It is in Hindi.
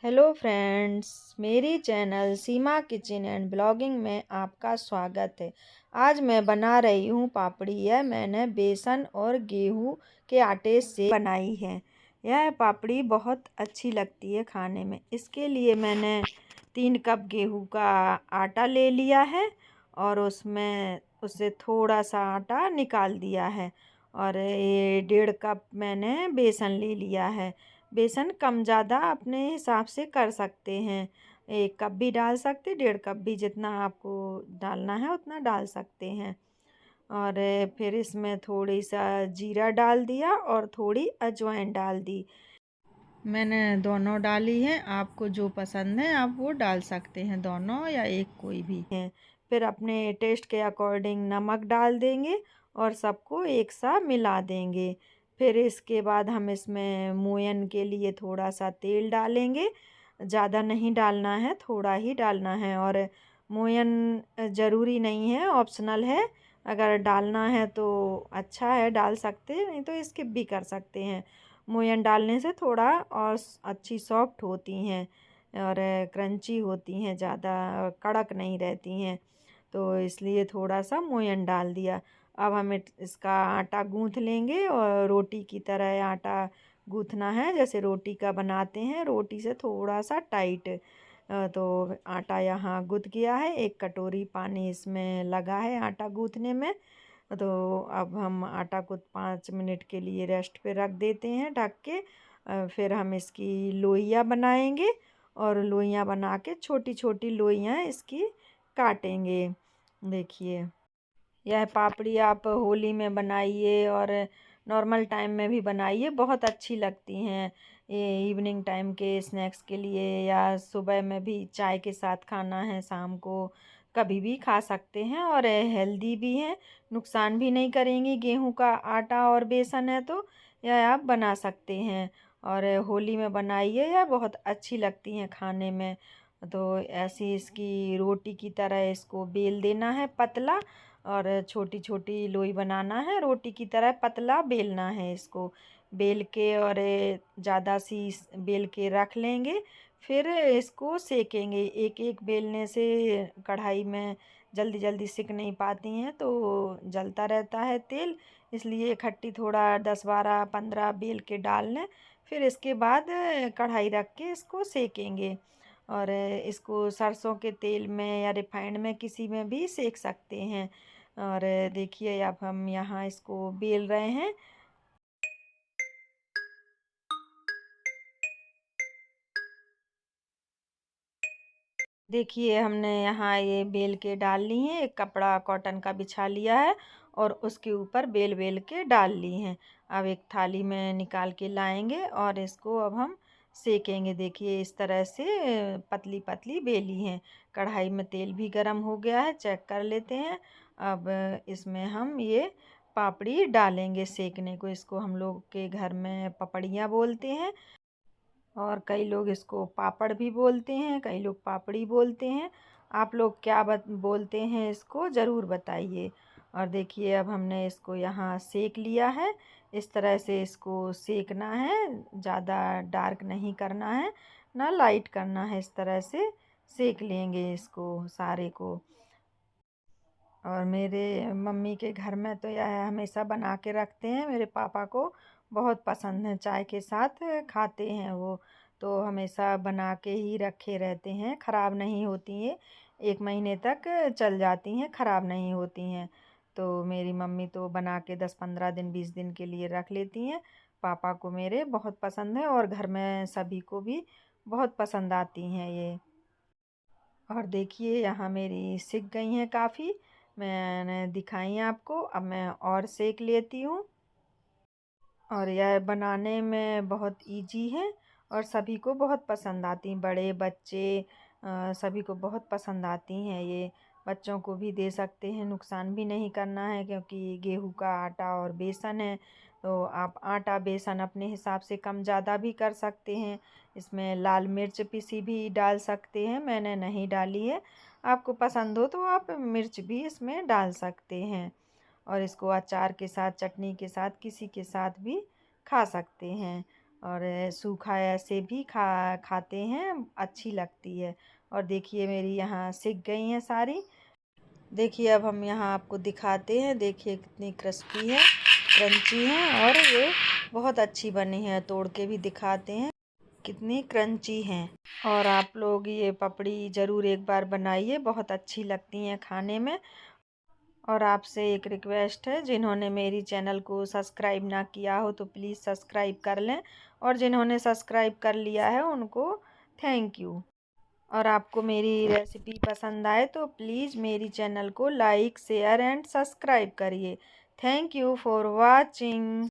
हेलो फ्रेंड्स, मेरी channel Seema kitchen and blogging में आपका स्वागत है। आज मैं बना रही हूँ पापड़ी। यह मैंने बेसन और गेहूँ के आटे से बनाई है। यह पापड़ी बहुत अच्छी लगती है खाने में। इसके लिए मैंने 3 कप गेहूँ का आटा ले लिया है और उससे थोड़ा सा आटा निकाल दिया है। और ये 1.5 कप मैंने बेसन ले लिया है। बेसन कम ज़्यादा अपने हिसाब से कर सकते हैं। 1 कप भी डाल सकते, 1.5 कप भी, जितना आपको डालना है उतना डाल सकते हैं। और फिर इसमें थोड़ी सा जीरा डाल दिया और थोड़ी अजवाइन डाल दी। मैंने दोनों डाली हैं। आपको जो पसंद है आप वो डाल सकते हैं, दोनों या एक कोई भी है। फिर अपने टेस्ट के अकॉर्डिंग नमक डाल देंगे और सबको एक साथ मिला देंगे। फिर इसके बाद हम इसमें मोयन के लिए थोड़ा सा तेल डालेंगे। ज़्यादा नहीं डालना है, थोड़ा ही डालना है। और मोयन ज़रूरी नहीं है, ऑप्शनल है। अगर डालना है तो अच्छा है, डाल सकते हैं, नहीं तो स्किप भी कर सकते हैं। मोयन डालने से थोड़ा और अच्छी सॉफ्ट होती हैं और क्रंची होती हैं, ज़्यादा कड़क नहीं रहती हैं। तो इसलिए थोड़ा सा मोयन डाल दिया। अब हमें इसका आटा गूँथ लेंगे और रोटी की तरह आटा गूँथना है, जैसे रोटी का बनाते हैं, रोटी से थोड़ा सा टाइट। तो आटा यहाँ गूँथ गया है। 1 कटोरी पानी इसमें लगा है आटा गूँथने में। तो अब हम आटा को 5 मिनट के लिए रेस्ट पे रख देते हैं ढक के। फिर हम इसकी लोइयाँ बनाएंगे और लोइयाँ बना के छोटी छोटी लोइयाँ इसकी काटेंगे। देखिए, यह पापड़ी आप होली में बनाइए और नॉर्मल टाइम में भी बनाइए, बहुत अच्छी लगती हैं। ये इवनिंग टाइम के स्नैक्स के लिए या सुबह में भी चाय के साथ खाना है, शाम को कभी भी खा सकते हैं और हेल्दी भी हैं, नुकसान भी नहीं करेंगी। गेहूं का आटा और बेसन है तो यह आप बना सकते हैं और होली में बनाइए, यह बहुत अच्छी लगती हैं खाने में। तो ऐसी इसकी रोटी की तरह इसको बेल देना है पतला और छोटी छोटी लोई बनाना है, रोटी की तरह पतला बेलना है इसको। बेल के और ज़्यादा सी बेल के रख लेंगे। फिर इसको सेकेंगे। एक एक बेलने से कढ़ाई में जल्दी जल्दी सिक नहीं पाती हैं, तो जलता रहता है तेल। इसलिए इकट्ठी थोड़ा 10 12 15 बेल के डाल लें। फिर इसके बाद कढ़ाई रख के इसको सेकेंगे और इसको सरसों के तेल में या रिफाइंड में किसी में भी सेक सकते हैं। और देखिए, अब हम यहाँ इसको बेल रहे हैं। देखिए, हमने यहाँ ये बेल के डाल ली हैं। एक कपड़ा कॉटन का बिछा लिया है और उसके ऊपर बेल बेल के डाल ली हैं। अब एक थाली में निकाल के लाएंगे और इसको अब हम सेकेंगे। देखिए, इस तरह से पतली पतली बेली हैं। कढ़ाई में तेल भी गर्म हो गया है, चेक कर लेते हैं। अब इसमें हम ये पापड़ी डालेंगे सेकने को। इसको हम लोग के घर में पपड़ियाँ बोलते हैं और कई लोग इसको पापड़ भी बोलते हैं, कई लोग पापड़ी बोलते हैं। आप लोग क्या बोलते हैं इसको ज़रूर बताइए। और देखिए, अब हमने इसको यहाँ सेक लिया है। इस तरह से इसको सेकना है, ज़्यादा डार्क नहीं करना है ना लाइट करना है। इस तरह से सेक लेंगे इसको सारे को। और मेरे मम्मी के घर में तो यह हमेशा बना के रखते हैं। मेरे पापा को बहुत पसंद है, चाय के साथ खाते हैं वो। तो हमेशा बना के ही रखे रहते हैं, ख़राब नहीं होती हैं। 1 महीने तक चल जाती हैं, ख़राब नहीं होती हैं। तो मेरी मम्मी तो बना के 10 15 दिन 20 दिन के लिए रख लेती हैं। पापा को मेरे बहुत पसंद है और घर में सभी को भी बहुत पसंद आती हैं ये। और देखिए, यहाँ मेरी सिक गई हैं काफ़ी। मैंने दिखाई आपको। अब मैं और सेक लेती हूँ। और यह बनाने में बहुत इजी है और सभी को बहुत पसंद आती हैं, बड़े बच्चे सभी को बहुत पसंद आती हैं ये। बच्चों को भी दे सकते हैं, नुकसान भी नहीं करना है क्योंकि गेहूं का आटा और बेसन है। तो आप आटा बेसन अपने हिसाब से कम ज़्यादा भी कर सकते हैं। इसमें लाल मिर्च पिसी भी डाल सकते हैं, मैंने नहीं डाली है। आपको पसंद हो तो आप मिर्च भी इसमें डाल सकते हैं। और इसको अचार के साथ, चटनी के साथ, किसी के साथ भी खा सकते हैं। और सूखा ऐसे भी खाते हैं, अच्छी लगती है। और देखिए मेरी यहाँ सिक गई हैं सारी। देखिए अब हम यहाँ आपको दिखाते हैं, देखिए कितनी क्रिस्पी है, क्रंची है और ये बहुत अच्छी बनी है। तोड़ के भी दिखाते हैं कितनी क्रंची हैं। और आप लोग ये पपड़ी ज़रूर एक बार बनाइए, बहुत अच्छी लगती हैं खाने में। और आपसे एक रिक्वेस्ट है, जिन्होंने मेरी चैनल को सब्सक्राइब ना किया हो तो प्लीज़ सब्सक्राइब कर लें, और जिन्होंने सब्सक्राइब कर लिया है उनको थैंक यू। और आपको मेरी रेसिपी पसंद आए तो प्लीज़ मेरी चैनल को लाइक शेयर एंड सब्सक्राइब करिए। Thank you for watching.